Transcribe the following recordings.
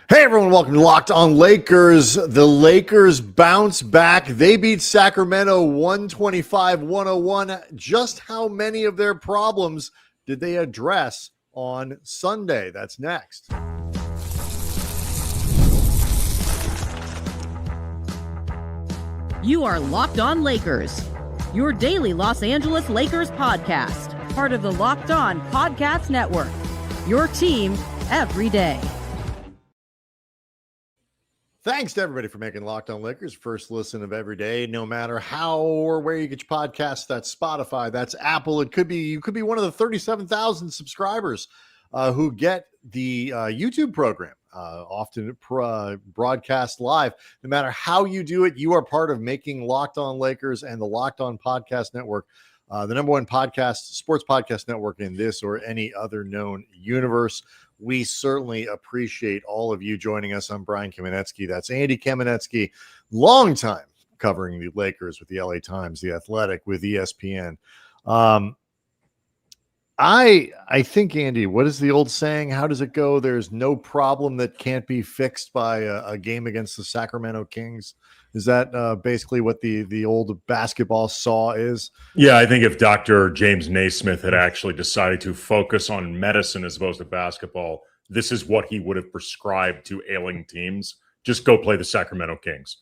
Hey everyone, welcome to Locked On Lakers. The Lakers bounce back. They beat Sacramento 125-101. Just how many of their problems did they address on Sunday? That's next. You are Locked On Lakers, your daily Los Angeles Lakers podcast, part of the Locked On Podcast Network, your team every day. Thanks to everybody for making Locked On Lakers first listen of every day, no matter how or where you get your podcasts. That's Spotify, that's Apple. You could be one of the 37,000 subscribers who get the YouTube program, often broadcast live. No matter how you do it, you are part of making Locked On Lakers and the Locked On Podcast Network the number one sports podcast network in this or any other known universe. We certainly appreciate all of you joining us. I'm Brian Kamenetsky. That's Andy Kamenetsky, long time covering the Lakers with the LA Times, The Athletic, with ESPN. I think, Andy, what is the old saying? How does it go? There's no problem that can't be fixed by a game against the Sacramento Kings. Is that basically what the old basketball saw is? Yeah, I think if Dr. James Naismith had actually decided to focus on medicine as opposed to basketball, this is what he would have prescribed to ailing teams. Just go play the Sacramento Kings.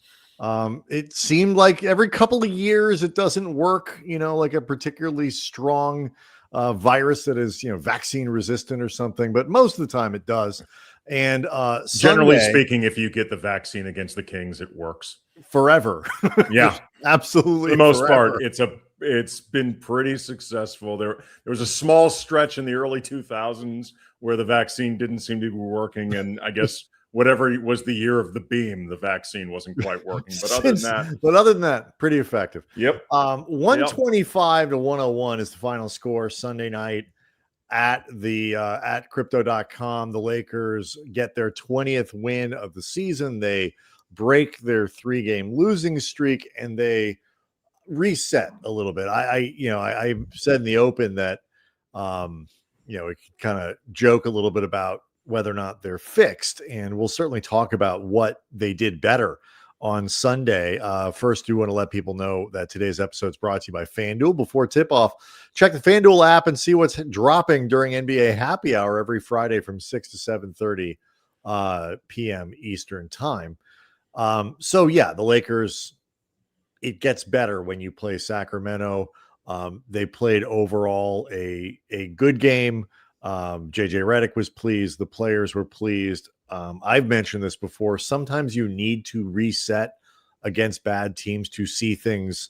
It seemed like every couple of years it doesn't work, like a particularly strong virus that is, vaccine resistant or something, but most of the time it does. And generally Sunday, speaking, if you get the vaccine against the Kings, it works forever. Yeah, absolutely. For the most forever. part, it's been pretty successful. There was a small stretch in the early 2000s where the vaccine didn't seem to be working, and I guess whatever was the year of the beam, the vaccine wasn't quite working. But other than that, pretty effective. Yep. 125-101 is the final score Sunday night at crypto.com. The Lakers get their 20th win of the season. They break their 3-game losing streak and they reset a little bit. I said in the open that we could kind of joke a little bit about whether or not they're fixed, and we'll certainly talk about what they did better on Sunday. First, do want to let people know that today's episode is brought to you by FanDuel. Before tip-off, check the FanDuel app and see what's dropping during NBA Happy Hour every Friday from 6 to 7:30 p.m. Eastern Time. The Lakers, it gets better when you play Sacramento. They played overall a good game. JJ Redick was pleased. The players were pleased. I've mentioned this before. Sometimes you need to reset against bad teams to see things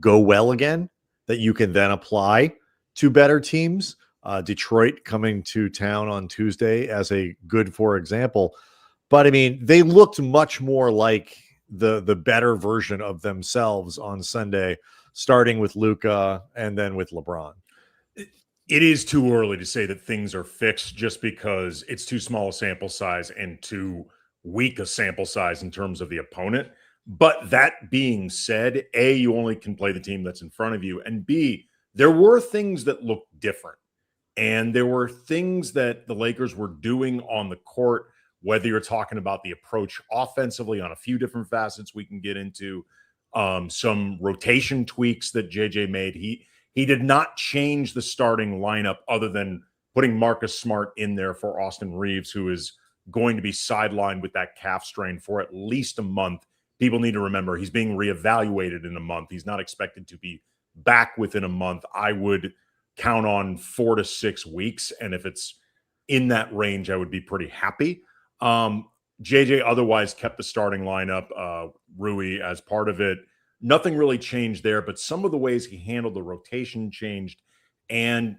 go well again that you can then apply to better teams. Detroit coming to town on Tuesday as a good for example. But I mean, they looked much more like the better version of themselves on Sunday, starting with Luka and then with LeBron. It is too early to say that things are fixed just because it's too small a sample size and too weak a sample size in terms of the opponent. But that being said, A, you only can play the team that's in front of you. And B, there were things that looked different. And there were things that the Lakers were doing on the court, whether you're talking about the approach offensively on a few different facets we can get into, some rotation tweaks that JJ made. He did not change the starting lineup other than putting Marcus Smart in there for Austin Reaves, who is going to be sidelined with that calf strain for at least a month. People need to remember he's being reevaluated in a month. He's not expected to be back within a month. I would count on 4 to 6 weeks. And if it's in that range, I would be pretty happy. JJ otherwise kept the starting lineup, Rui as part of it. Nothing really changed there, but some of the ways he handled the rotation changed. And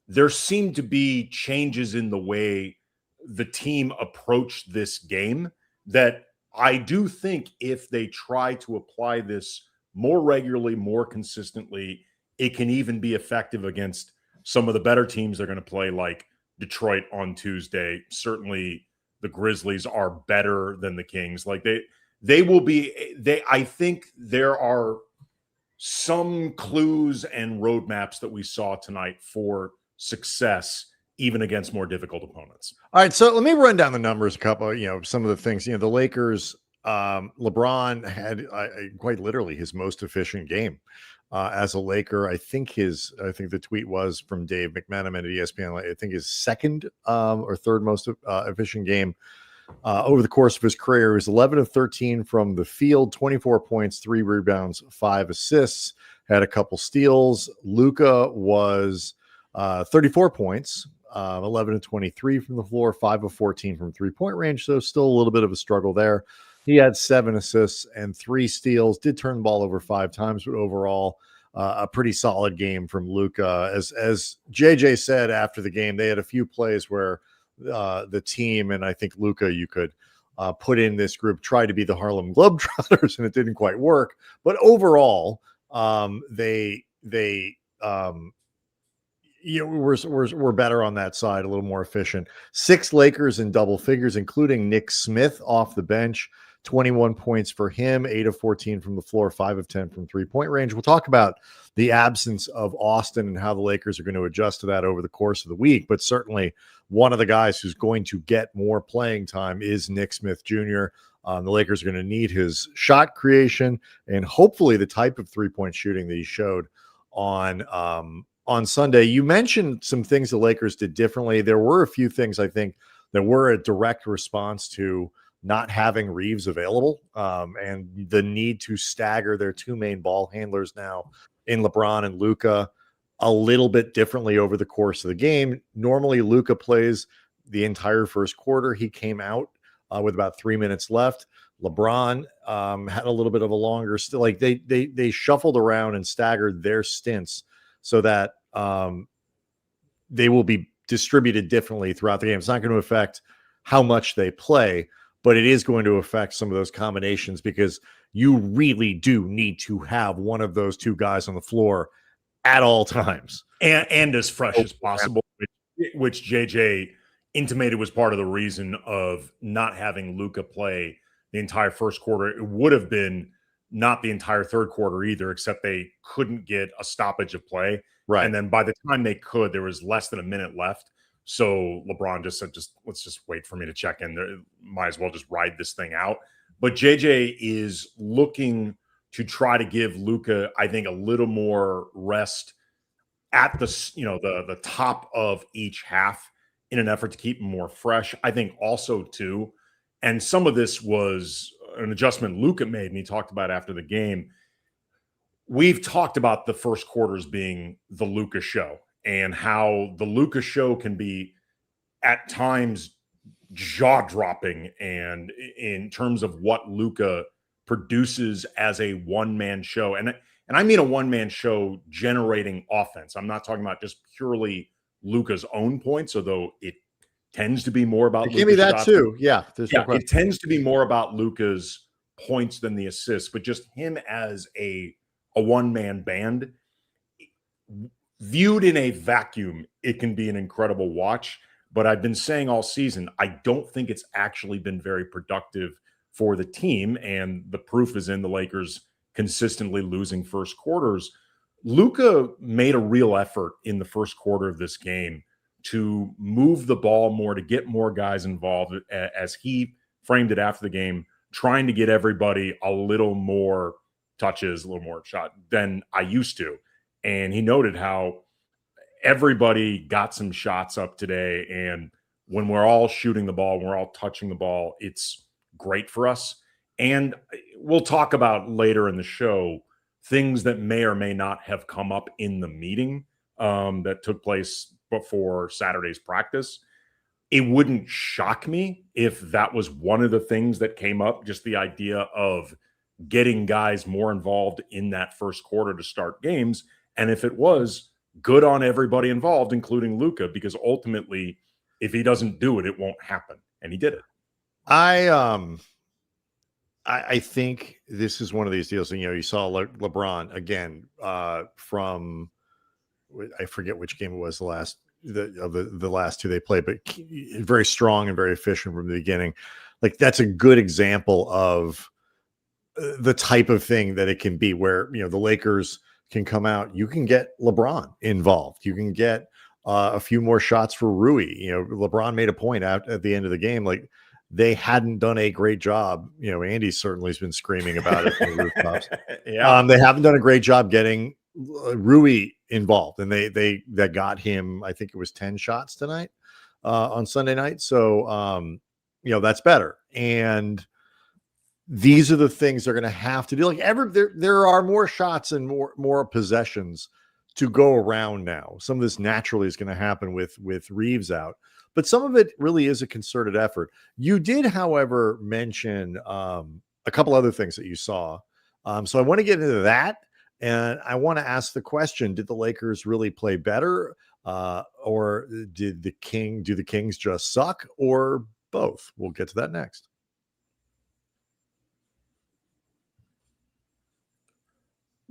there seemed to be changes in the way the team approached this game that I do think if they try to apply this more regularly, more consistently, it can even be effective against some of the better teams they're going to play, like Detroit on Tuesday. Certainly the Grizzlies are better than the Kings. Like they will be, I think there are some clues and roadmaps that we saw tonight for success even against more difficult opponents. All right, so let me run down the numbers. A couple, some of the things. The Lakers. LeBron had quite literally his most efficient game as a Laker. I think the tweet was from Dave McMenamin at ESPN. I think his second or third most efficient game over the course of his career. He was 11 of 13 from the field, 24 points, 3 rebounds, 5 assists, had a couple steals. Luka was 34 points, 11 of 23 from the floor, 5 of 14 from 3-point range. So still a little bit of a struggle there. He had 7 assists and 3 steals, did turn the ball over 5 times, but overall a pretty solid game from Luka. As JJ said after the game, they had a few plays where the team, and I think Luka, you could put in this group, tried to be the Harlem Globetrotters, and it didn't quite work. But overall, they we're better on that side, a little more efficient. 6 Lakers in double figures, including Nick Smith off the bench. 21 points for him, 8 of 14 from the floor, 5 of 10 from 3-point range. We'll talk about the absence of Austin and how the Lakers are going to adjust to that over the course of the week. But certainly one of the guys who's going to get more playing time is Nick Smith Jr. The Lakers are going to need his shot creation and hopefully the type of 3-point shooting that he showed on Sunday. You mentioned some things the Lakers did differently. There were a few things I think that were a direct response to not having Reaves available and the need to stagger their 2 main ball handlers now in LeBron and Luca a little bit differently over the course of the game. Normally Luca plays the entire first quarter. He came out with about 3 minutes left. LeBron had a little bit of a longer still. Like they shuffled around and staggered their stints so that they will be distributed differently throughout the game. It's not going to affect how much they play, but it is going to affect some of those combinations because you really do need to have one of those 2 guys on the floor at all times. And as fresh as possible, which JJ intimated was part of the reason of not having Luka play the entire first quarter. It would have been not the entire third quarter either, except they couldn't get a stoppage of play. Right. And then by the time they could, there was less than a minute left. So LeBron just said, let's just wait for me to check in. There, might as well just ride this thing out. But JJ is looking to try to give Luka, I think, a little more rest at the top of each half in an effort to keep him more fresh. I think also too, and some of this was an adjustment Luka made, and he talked about after the game. We've talked about the first quarters being the Luka show and how the Luka show can be at times jaw-dropping and in terms of what Luka produces as a one-man show. And I mean a one-man show generating offense. I'm not talking about just purely Luka's own points, although it tends to be more about Give me that shots. too. Yeah. It tends to be more about Luka's points than the assists, but just him as a one-man band. Viewed in a vacuum, it can be an incredible watch, but I've been saying all season, I don't think it's actually been very productive for the team, and the proof is in the Lakers consistently losing first quarters. Luka made a real effort in the first quarter of this game to move the ball more, to get more guys involved, as he framed it after the game, trying to get everybody a little more touches, a little more shot than I used to. And he noted how everybody got some shots up today. And when we're all shooting the ball, when we're all touching the ball, it's great for us. And we'll talk about later in the show things that may or may not have come up in the meeting that took place before Saturday's practice. It wouldn't shock me if that was one of the things that came up, just the idea of getting guys more involved in that first quarter to start games. And if it was, good on everybody involved, including Luka, because ultimately, if he doesn't do it, it won't happen. And he did it. I think this is one of these deals. And, you saw LeBron again from, I forget which game it was the last 2 they played, but very strong and very efficient from the beginning. Like, that's a good example of the type of thing that it can be where, the Lakers can come out. You can get LeBron involved. You can get a few more shots for Rui. LeBron made a point at the end of the game, like they hadn't done a great job. Andy certainly has been screaming about it from the rooftops. Yeah. They haven't done a great job getting Rui involved, and they got him, I think it was 10 shots tonight on Sunday night. So that's better. And these are the things they're going to have to do. Like there are more shots and more possessions to go around now. Some of this naturally is going to happen with Reaves out, but some of it really is a concerted effort. You did, however, mention a couple other things that you saw. So I want to get into that, and I want to ask the question: did the Lakers really play better, or do the Kings just suck, or both? We'll get to that next.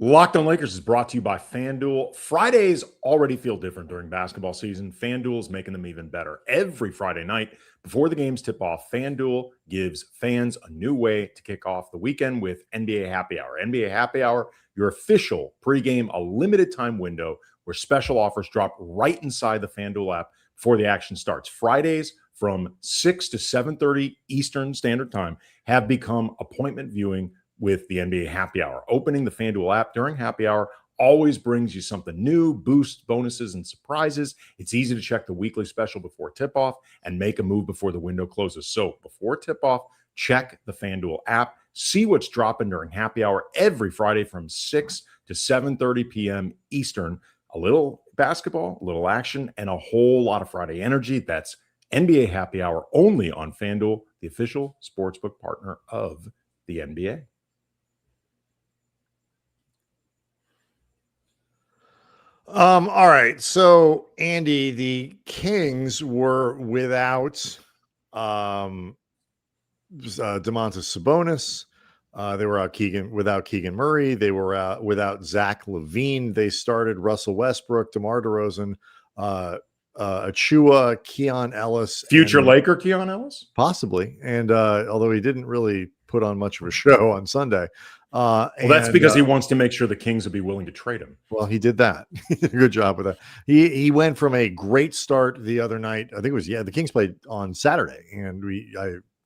Locked on Lakers is brought to you by FanDuel. Fridays already feel different during basketball season. FanDuel is making them even better. Every Friday night before the games tip off, FanDuel gives fans a new way to kick off the weekend with NBA Happy Hour. NBA Happy Hour, your official pregame, a limited time window where special offers drop right inside the FanDuel app before the action starts. Fridays from 6 to 7:30 Eastern Standard Time have become appointment viewing with the NBA Happy Hour. Opening the FanDuel app during Happy Hour always brings you something new, boosts, bonuses, and surprises. It's easy to check the weekly special before tip-off and make a move before the window closes. So before tip-off, check the FanDuel app. See what's dropping during Happy Hour every Friday from 6 to 7:30 p.m. Eastern. A little basketball, a little action, and a whole lot of Friday energy. That's NBA Happy Hour only on FanDuel, the official sportsbook partner of the NBA. All right. So, Andy, the Kings were without Domantas Sabonis. They were without Keegan Murray. They were without Zach LaVine. They started Russell Westbrook, DeMar DeRozan, Achua, Keon Ellis. Future Laker Keon Ellis? Possibly. And although he didn't really put on much of a show on Sunday. That's because he wants to make sure the Kings would be willing to trade him. Well, he did that. He did a good job with that. He went from a great start the other night. I think it was, the Kings played on Saturday, and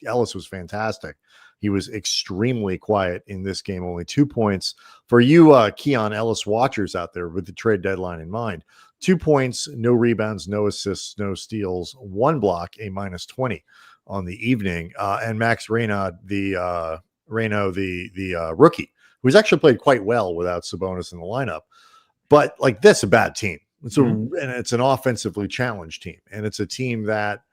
Ellis was fantastic. He was extremely quiet in this game, only 2 points. For you Keon Ellis watchers out there with the trade deadline in mind, 2 points, no rebounds, no assists, no steals, 1 block, a -20 on the evening. And Max Reynaud, the rookie, who's actually played quite well without Sabonis in the lineup. But like, that's a bad team. And it's an offensively challenged team. And it's a team that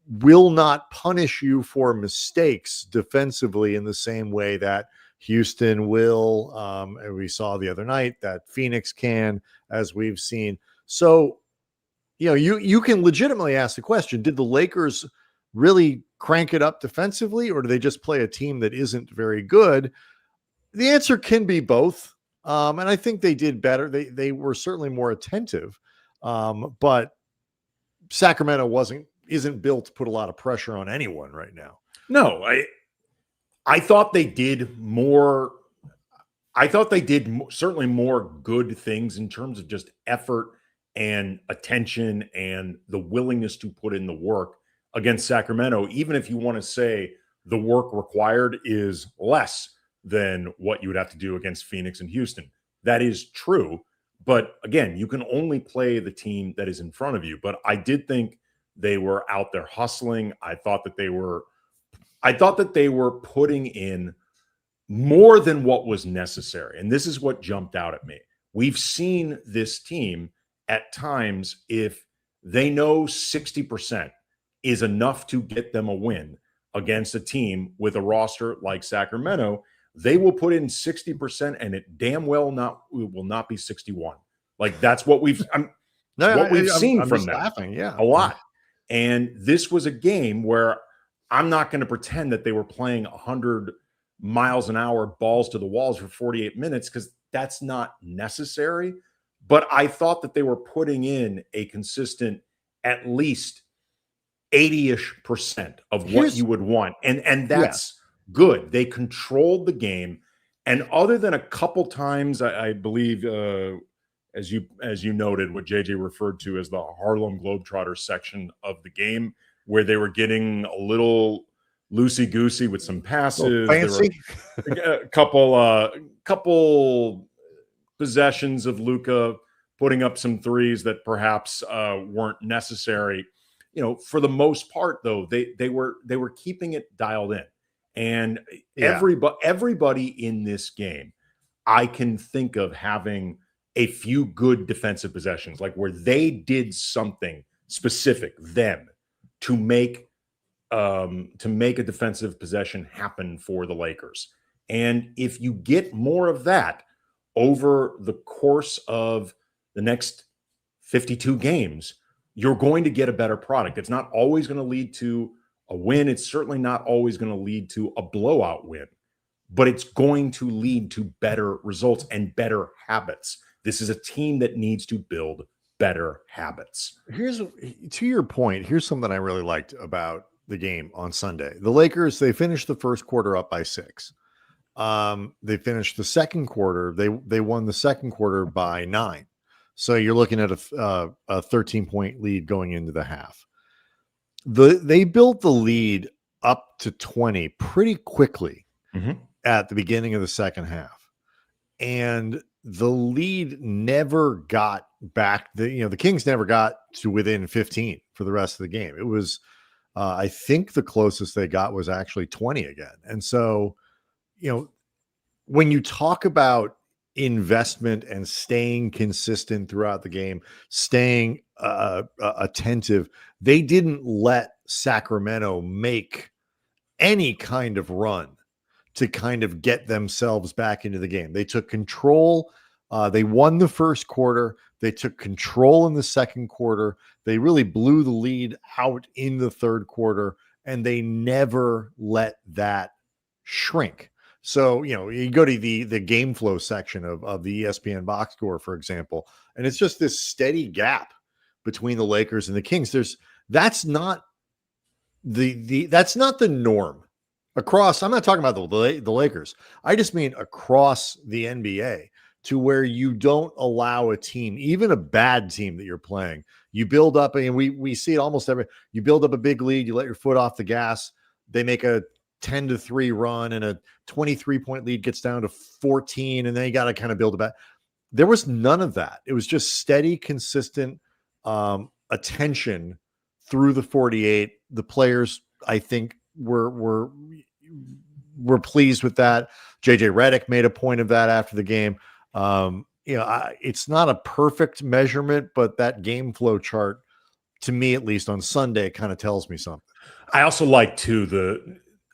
will not punish you for mistakes defensively in the same way that Houston will. And we saw the other night that Phoenix can, as we've seen. So, you can legitimately ask the question, did the Lakers really crank it up defensively, or do they just play a team that isn't very good? The answer can be both. And I think they did better. They were certainly more attentive. But Sacramento isn't built to put a lot of pressure on anyone right now. No, I thought they did more. I thought they did certainly more good things in terms of just effort and attention and the willingness to put in the work against Sacramento, even if you want to say the work required is less than what you would have to do against Phoenix and Houston. That is true. But again, you can only play the team that is in front of you. But I did think they were out there hustling. I thought that they were putting in more than what was necessary. And this is what jumped out at me. We've seen this team at times, if they know 60% is enough to get them a win against a team with a roster like Sacramento, they will put in 60% and it damn well will not be 61. Like, that's what we've seen from them. Laughing, a lot. And this was a game where I'm not going to pretend that they were playing 100 miles an hour, balls to the walls for 48 minutes, because that's not necessary. But I thought that they were putting in a consistent, at least 80-ish% of what you would want. And that's good. They controlled the game. And other than a couple times, I believe as you noted, what JJ referred to as the Harlem Globetrotters section of the game, where they were getting a little loosey-goosey with some passes. There were a couple possessions of Luka putting up some threes that perhaps weren't necessary. For the most part, though, they were keeping it dialed in, and everybody in this game, I can think of having a few good defensive possessions, like where they did something specific them to make a defensive possession happen for the Lakers. And if you get more of that over the course of the next 52 games, you're going to get a better product. It's not always going to lead to a win. It's certainly not always going to lead to a blowout win, but it's going to lead to better results and better habits. This is a team that needs to build better habits. To your point, here's something I really liked about the game on Sunday. The Lakers, they finished the first quarter up by 6. They finished the second quarter. They won the second quarter by 9. So you're looking at a 13-point lead going into the half. They built the lead up to 20 pretty quickly at the beginning of the second half. And the lead never got back. The Kings never got to within 15 for the rest of the game. It was, I think the closest they got was actually 20 again. And so, when you talk about investment and staying consistent throughout the game, staying attentive, they didn't let Sacramento make any kind of run to kind of get themselves back into the game. They took control. They won the first quarter. They took control in the second quarter. They really blew the lead out in the third quarter, and they never let that shrink. So, you go to the game flow section of the ESPN box score, for example, and it's just this steady gap between the Lakers and the Kings. That's not the norm across. I'm not talking about the Lakers. I just mean across the NBA, to where you don't allow a team, even a bad team that you're playing, you build up, and we see it almost you build up a big lead, you let your foot off the gas, they make a 10-3 run, and a 23-point lead gets down to 14, and then you got to kind of build it back. There was none of that. It was just steady, consistent attention through the 48. The players, I think, were pleased with that. JJ Redick made a point of that after the game. It's not a perfect measurement, but that game flow chart, to me at least on Sunday, kind of tells me something. I also like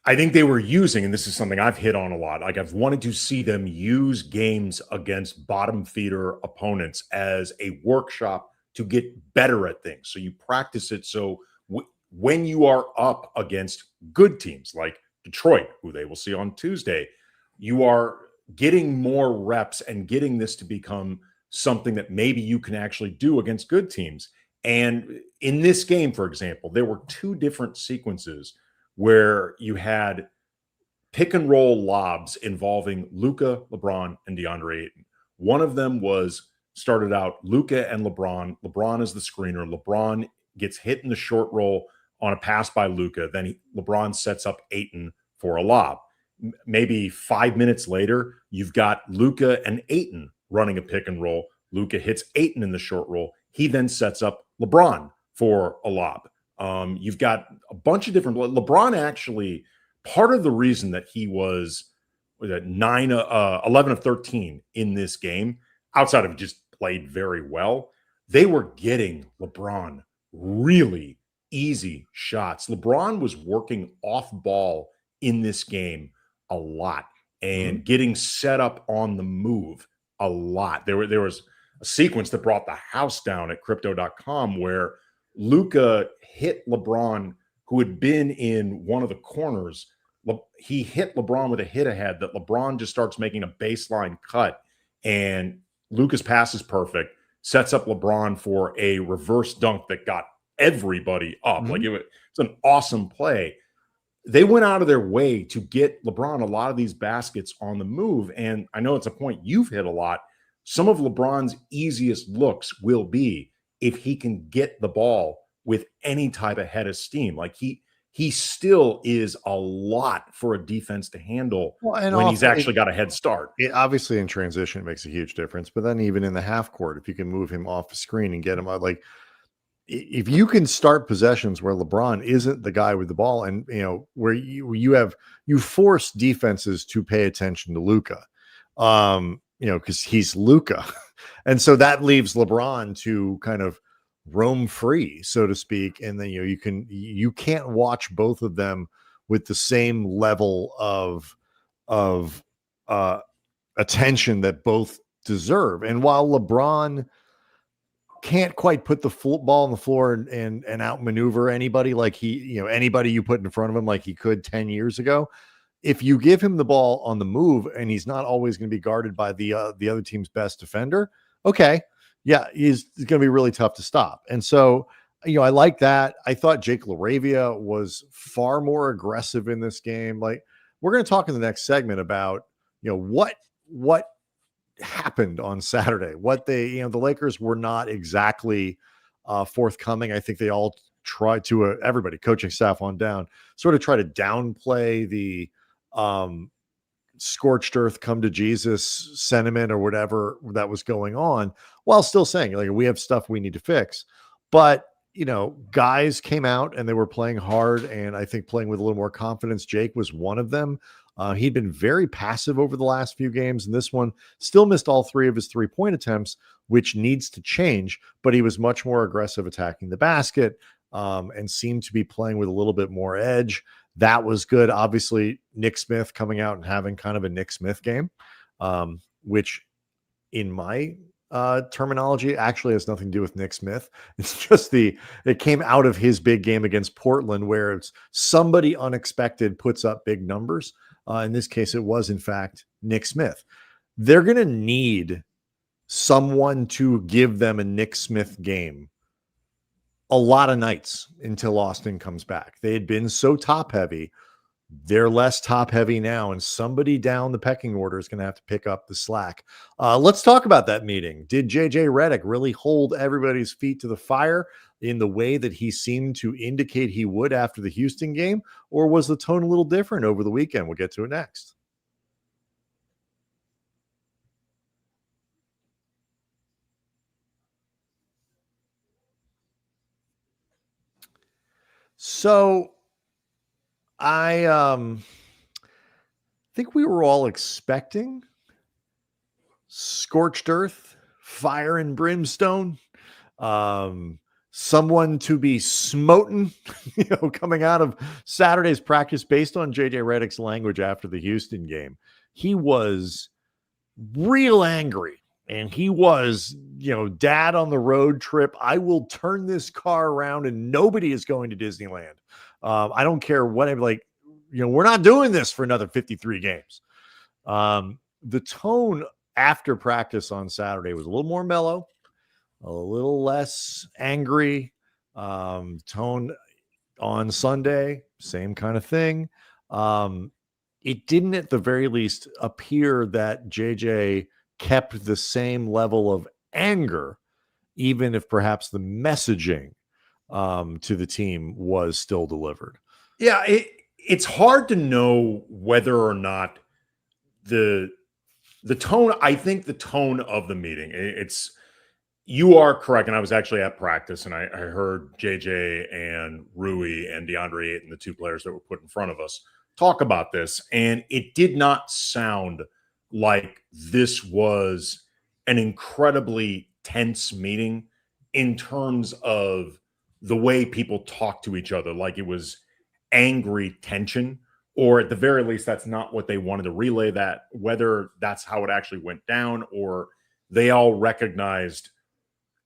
I think they were using, and this is something I've hit on a lot, like I've wanted to see them use games against bottom feeder opponents as a workshop to get better at things. So you practice it. So when you are up against good teams like Detroit, who they will see on Tuesday, you are getting more reps and getting this to become something that maybe you can actually do against good teams. And in this game, for example, there were 2 different sequences where you had pick and roll lobs involving Luka, LeBron, and DeAndre Ayton. One of them started out Luka and LeBron. LeBron is the screener. LeBron gets hit in the short roll on a pass by Luka. Then LeBron sets up Ayton for a lob. Maybe 5 minutes later, you've got Luka and Ayton running a pick and roll. Luka hits Ayton in the short roll. He then sets up LeBron for a lob. You've got a bunch of different. LeBron actually, part of the reason that he was 11 of 13 in this game, outside of just played very well, they were getting LeBron really easy shots. LeBron was working off ball in this game a lot and getting set up on the move a lot. There was a sequence that brought the house down at crypto.com where Luka hit LeBron, who had been in one of the corners. He hit LeBron with a hit ahead that LeBron just starts making a baseline cut, and Luka's pass is perfect, sets up LeBron for a reverse dunk that got everybody up. Like it's an awesome play. They went out of their way to get LeBron a lot of these baskets on the move. And I know it's a point you've hit a lot. some of LeBron's easiest looks will be if he can get the ball with any type of head of steam. Like he still is a lot for a defense to handle when he's actually got a head start. It obviously in transition, it makes a huge difference. But then even in the half court, if you can move him off the screen and get him out, like if you can start possessions where LeBron isn't the guy with the ball, and where you force defenses to pay attention to Luka, because he's Luka, and so that leaves LeBron to kind of roam free, so to speak. And then you can't watch both of them with the same level of attention that both deserve. And while LeBron can't quite put the ball on the floor and outmaneuver anybody like anybody you put in front of him like he could 10 years ago, if you give him the ball on the move and he's not always going to be guarded by the other team's best defender, okay, yeah, he's going to be really tough to stop. And so, I like that. I thought Jake LaRavia was far more aggressive in this game. Like, we're going to talk in the next segment about, what happened on Saturday, what the Lakers were not exactly forthcoming. I think they all tried to, everybody, coaching staff on down, sort of try to downplay the scorched earth, come to Jesus sentiment or whatever that was going on, while still saying, like, we have stuff we need to fix. But, guys came out and they were playing hard, and I think playing with a little more confidence. Jake was one of them. He'd been very passive over the last few games, and this one still missed all 3 of his 3-point attempts, which needs to change, but he was much more aggressive attacking the basket, and seemed to be playing with a little bit more edge. That was good. Obviously, Nick Smith coming out and having kind of a Nick Smith game, which in my terminology actually has nothing to do with Nick Smith. It's just it came out of his big game against Portland, where it's somebody unexpected puts up big numbers. In this case, it was, in fact, Nick Smith. They're going to need someone to give them a Nick Smith game a lot of nights until Austin comes back. They had been so top heavy. They're less top heavy now, and somebody down the pecking order is going to have to pick up the slack. Let's talk about that meeting. Did JJ Redick really hold everybody's feet to the fire in the way that he seemed to indicate he would after the Houston game, or was the tone a little different over the weekend? We'll get to it next. So I think we were all expecting scorched earth, fire and brimstone, someone to be smoten, coming out of Saturday's practice based on JJ Redick's language after the Houston game. He was real angry. And he was, dad on the road trip. I will turn this car around and nobody is going to Disneyland. I don't care whatever, we're not doing this for another 53 games. The tone after practice on Saturday was a little more mellow, a little less angry. Tone on Sunday, same kind of thing. It didn't at the very least appear that JJ kept the same level of anger, even if perhaps the messaging to the team was still delivered. Yeah, it's hard to know whether or not the tone. I think the tone of the meeting. You are correct, and I was actually at practice, and I heard JJ and Rui and DeAndre Ayton, the 2 players that were put in front of us, talk about this, and it did not sound like this was an incredibly tense meeting in terms of the way people talk to each other, like it was angry tension, or at the very least, that's not what they wanted to relay, that whether that's how it actually went down, or they all recognized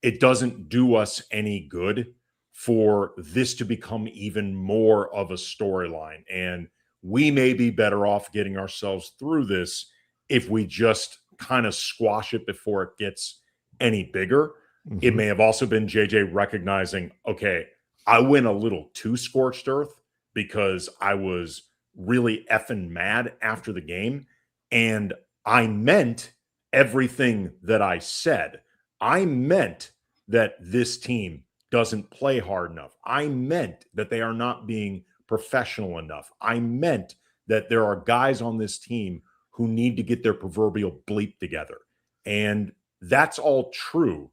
it doesn't do us any good for this to become even more of a storyline. And we may be better off getting ourselves through this if we just kind of squash it before it gets any bigger. Mm-hmm. It may have also been JJ recognizing, okay, I went a little too scorched earth because I was really effing mad after the game. And I meant everything that I said. I meant that this team doesn't play hard enough. I meant that they are not being professional enough. I meant that there are guys on this team who need to get their proverbial bleep together. And that's all true.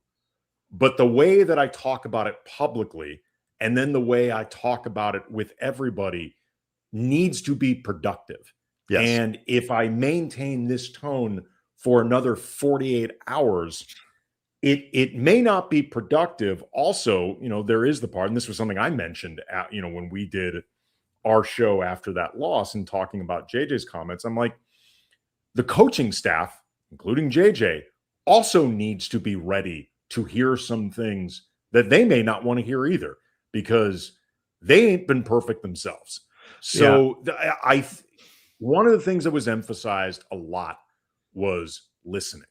But the way that I talk about it publicly, and then the way I talk about it with everybody, needs to be productive. Yes. And if I maintain this tone for another 48 hours, it may not be productive. Also, there is the part, and this was something I mentioned at, when we did our show after that loss and talking about JJ's comments. I'm like, the coaching staff, including JJ, also needs to be ready to hear some things that they may not want to hear either, because they ain't been perfect themselves. So one of the things that was emphasized a lot was listening,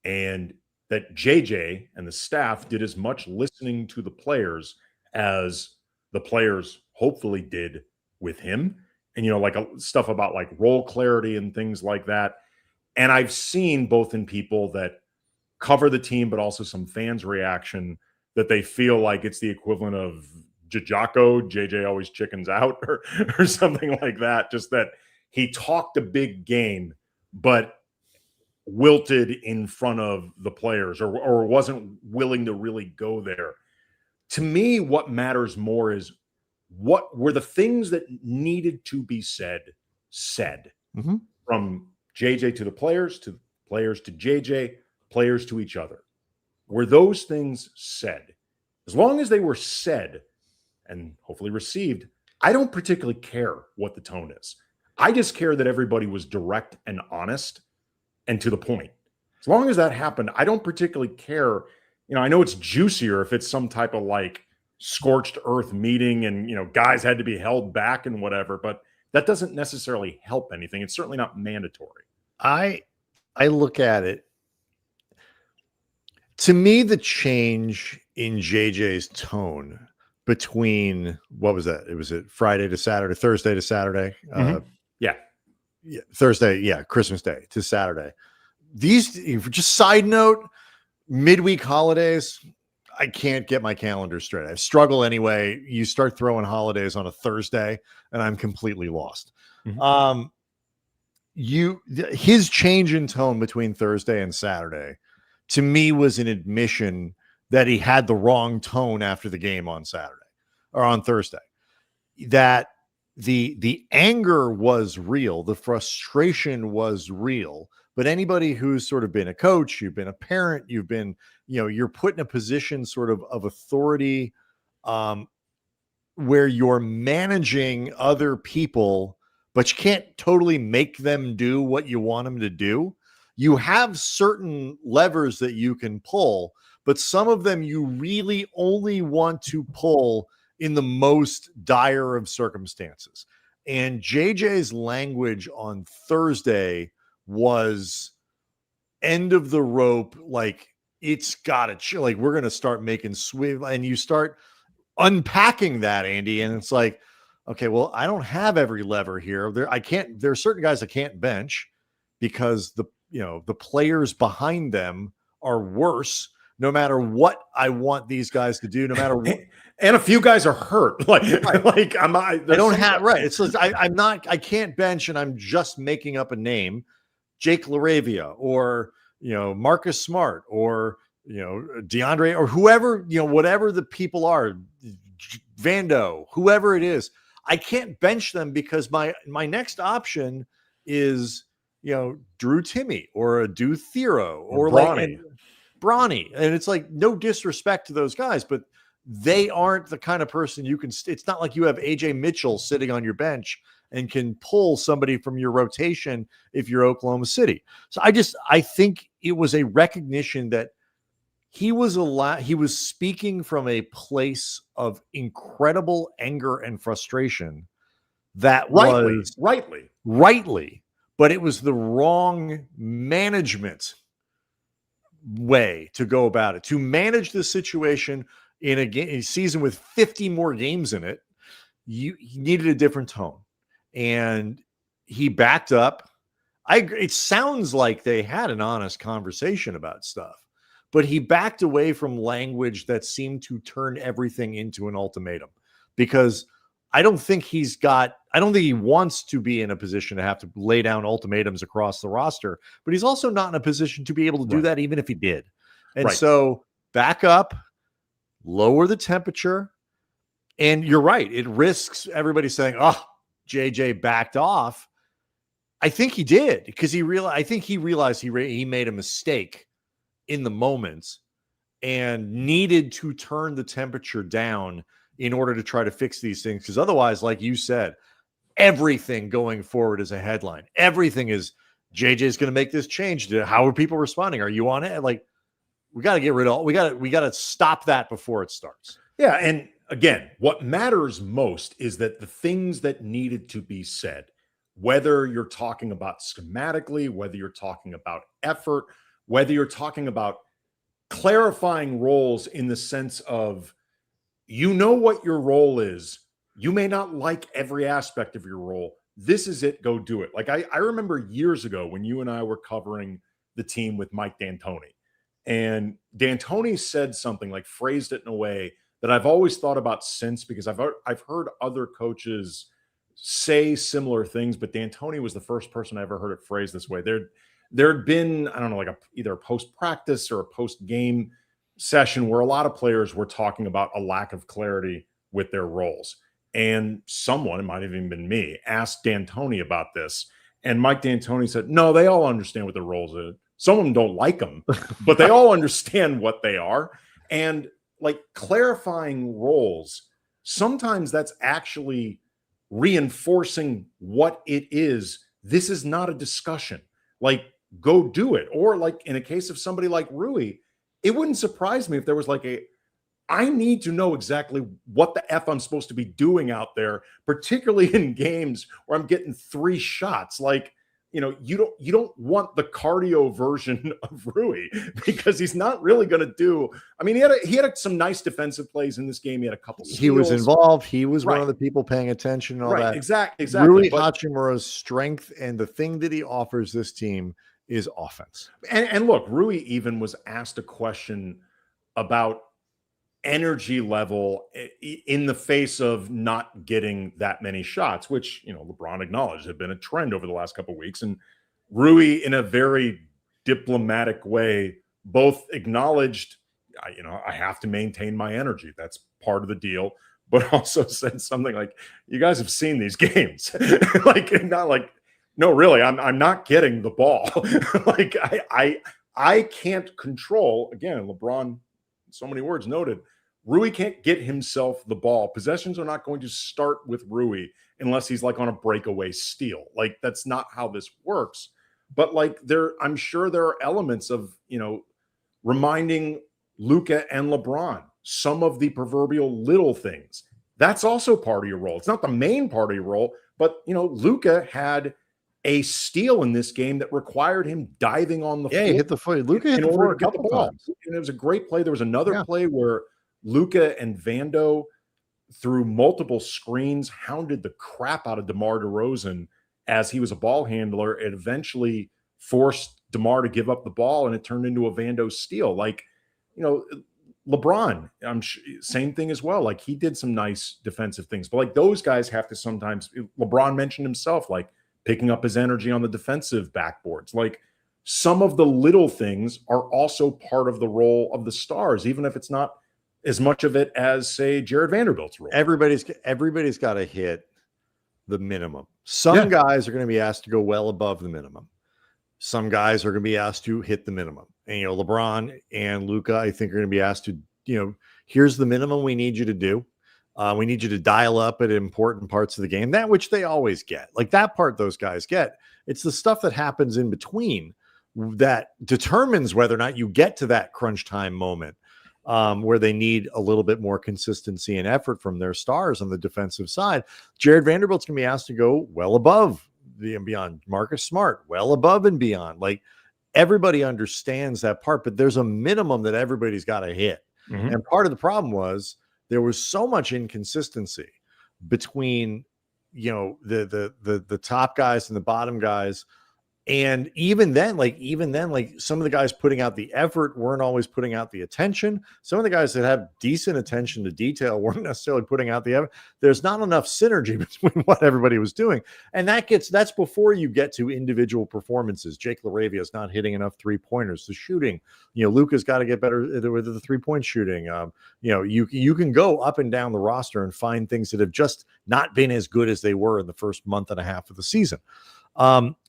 and that JJ and the staff did as much listening to the players as the players hopefully did with him. And, like stuff about like role clarity and things like that. And I've seen both in people that cover the team, but also some fans' reaction that they feel like it's the equivalent of Jajako, JJ always chickens out, or something like that. Just that he talked a big game, but wilted in front of the players, or wasn't willing to really go there. To me, what matters more is what were the things that needed to be said, from JJ to the players to JJ, players to each other. Were those things said? As long as they were said and hopefully received, I don't particularly care what the tone is. I just care that everybody was direct and honest and to the point. As long as that happened, I don't particularly care. I know it's juicier if it's some type of like scorched earth meeting and, guys had to be held back and whatever, but that doesn't necessarily help anything. It's certainly not mandatory. I look at it. To me, the change in JJ's tone between, what was that? It was Friday to Saturday, Thursday to Saturday. Thursday. Christmas Day to Saturday. These, just side note, midweek holidays, I can't get my calendar straight. I struggle anyway. You start throwing holidays on a Thursday and I'm completely lost. His change in tone between Thursday and Saturday, to me, was an admission that he had the wrong tone after the game on Saturday or on Thursday. That the anger was real, the frustration was real. But anybody who's sort of been a coach, you've been a parent, you've been, you're put in a position sort of authority, where you're managing other people, but you can't totally make them do what you want them to do. You have certain levers that you can pull, but some of them you really only want to pull in the most dire of circumstances. And JJ's language on Thursday was end of the rope. Like, it's got to chill. Like, we're going to start making swivel, and you start unpacking that, Andy. And it's like, okay, well, I don't have every lever here. There are certain guys I can't bench because the players behind them are worse, no matter what I want these guys to do, no matter what. And a few guys are hurt. I can't bench, and I'm just making up a name. Jake LaRavia, or, Marcus Smart, or, DeAndre, or whoever, whatever the people are, Vando, whoever it is, I can't bench them because my next option is, Drew Timme, or a Drew Thero, or Bronny. And it's like, no disrespect to those guys, but they aren't the kind of person you can, it's not like you have AJ Mitchell sitting on your bench and can pull somebody from your rotation if you're Oklahoma City. So I think it was a recognition that he was speaking from a place of incredible anger and frustration that was rightly, but it was the wrong management way to go about it. To manage the situation in a season with 50 more games in it, he needed a different tone. And he backed up. It sounds like they had an honest conversation about stuff, but he backed away from language that seemed to turn everything into an ultimatum, because I don't think he wants to be in a position to have to lay down ultimatums across the roster, but he's also not in a position to be able to do that even if he did. And so back up, lower the temperature. And you're right. It risks everybody saying, oh, JJ backed off. I think he did, because he realized he made a mistake in the moment and needed to turn the temperature down in order to try to fix these things. Because otherwise, like you said, everything going forward is a headline. Everything is JJ's going to make this change. How are people responding? Are you on it? Like, we got to get rid of we got to stop that before it starts. Yeah. And again, what matters most is that the things that needed to be said, whether you're talking about schematically, whether you're talking about effort, whether you're talking about clarifying roles in the sense of, you know what your role is. You may not like every aspect of your role. This is it. Go do it. Like I remember years ago when you and I were covering the team with Mike D'Antoni, and D'Antoni said something, like phrased it in a way that I've always thought about since, because I've heard other coaches say similar things, but D'Antoni was the first person I ever heard it phrased this way. There'd been, I don't know, like either a post-practice or a post-game session where a lot of players were talking about a lack of clarity with their roles. And someone, it might have even been me, asked D'Antoni about this. And Mike D'Antoni said, no, they all understand what their roles are. Some of them don't like them, but they all understand what they are. And like clarifying roles, sometimes that's actually reinforcing what it is. This is not a discussion. Like, go do it. Or like in a case of somebody like Rui, it wouldn't surprise me if there was like I need to know exactly what the F I'm supposed to be doing out there, particularly in games where I'm getting 3 shots. Like, you know, you don't want the cardio version of Rui, because he's not really going to do. I mean, he had some nice defensive plays in this game. He had a couple steals. He was involved. He was one of the people paying attention and all that. Exactly. Rui Hachimura's strength and the thing that he offers this team is offense. And look, Rui even was asked a question about energy level in the face of not getting that many shots, which, you know, LeBron acknowledged had been a trend over the last couple of weeks. And Rui, in a very diplomatic way, both acknowledged, you know, I have to maintain my energy. That's part of the deal. But also said something like, you guys have seen these games. Like, not like, no, really, I'm not getting the ball. Like, I can't control, again, LeBron, so many words noted, Rui can't get himself the ball. Possessions are not going to start with Rui unless he's like on a breakaway steal. Like, that's not how this works. But like, I'm sure there are elements of, you know, reminding Luka and LeBron some of the proverbial little things. That's also part of your role. It's not the main part of your role, but, you know, Luka had a steal in this game that required him diving on the floor. Yeah, he hit the foot. Luka hit the floor a couple times. And it was a great play. There was another play where Luka and Vando, through multiple screens, hounded the crap out of DeMar DeRozan as he was a ball handler. It eventually forced DeMar to give up the ball, and it turned into a Vando steal. Like, you know, LeBron, same thing as well. Like, he did some nice defensive things. But like, those guys have to sometimes, LeBron mentioned himself, like picking up his energy on the defensive backboards. Like, some of the little things are also part of the role of the stars, even if it's not as much of it as, say, Jared Vanderbilt's role. Everybody's got to hit the minimum. Some guys are going to be asked to go well above the minimum. Some guys are going to be asked to hit the minimum. And, you know, LeBron and Luka, I think, are going to be asked to, you know, here's the minimum we need you to do. We need you to dial up at important parts of the game, that which they always get. Like, that part those guys get. It's the stuff that happens in between that determines whether or not you get to that crunch time moment where they need a little bit more consistency and effort from their stars on the defensive side. Jared Vanderbilt's going to be asked to go well above and beyond. Marcus Smart, well above and beyond. Like, everybody understands that part, but there's a minimum that everybody's got to hit. Mm-hmm. And part of the problem was there was so much inconsistency between, you know, the top guys and the bottom guys And even then, like some of the guys putting out the effort weren't always putting out the attention. Some of the guys that have decent attention to detail weren't necessarily putting out the effort. There's not enough synergy between what everybody was doing. And that's before you get to individual performances. Jake LaRavia is not hitting enough 3-pointers. The shooting, Luka's got to get better with the 3-point shooting. You can go up and down the roster and find things that have just not been as good as they were in the first month and a half of the season.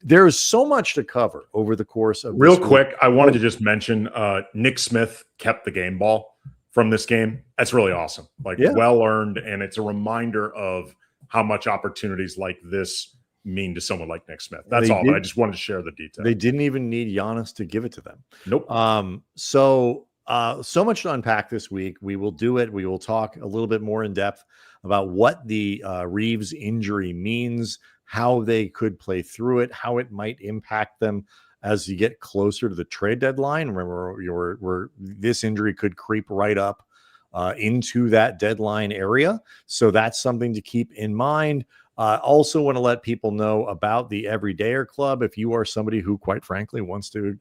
There is so much to cover over the course of real quick. I wanted to just mention Nick Smith kept the game ball from this game. That's really awesome. Well earned. And it's a reminder of how much opportunities like this mean to someone like Nick Smith. That's all. But I just wanted to share the detail. They didn't even need Giannis to give it to them. Nope. So much to unpack this week. We will do it. We will talk a little bit more in depth about what the Reaves injury means, how they could play through it, how it might impact them as you get closer to the trade deadline. Remember, this injury could creep right up into that deadline area. So that's something to keep in mind. Also want to let people know about the Everydayer Club. If you are somebody who, quite frankly, wants to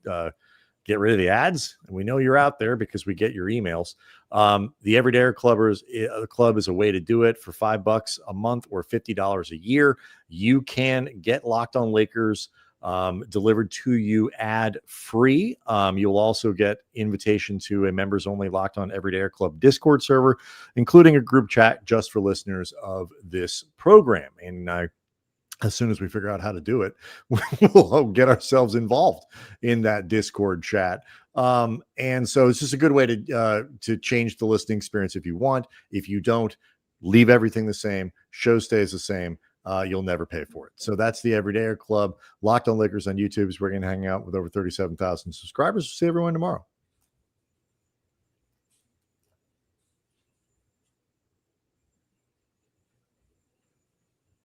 get rid of the ads, and we know you're out there because we get your emails. The Everydayer Club is a way to do it for $5 a month or $50 a year. You can get Locked On Lakers delivered to you ad free. You'll also get invitation to a members only Locked On Everydayer Club Discord server, including a group chat just for listeners of this program. And as soon as we figure out how to do it, we'll get ourselves involved in that Discord chat. And so it's just a good way to change the listening experience if you want. If you don't, leave everything the same. Show stays the same. You'll never pay for it. So that's the Everydayer Club. Locked On Lakers on YouTube is where we're going to hang out with over 37,000 subscribers. See everyone tomorrow.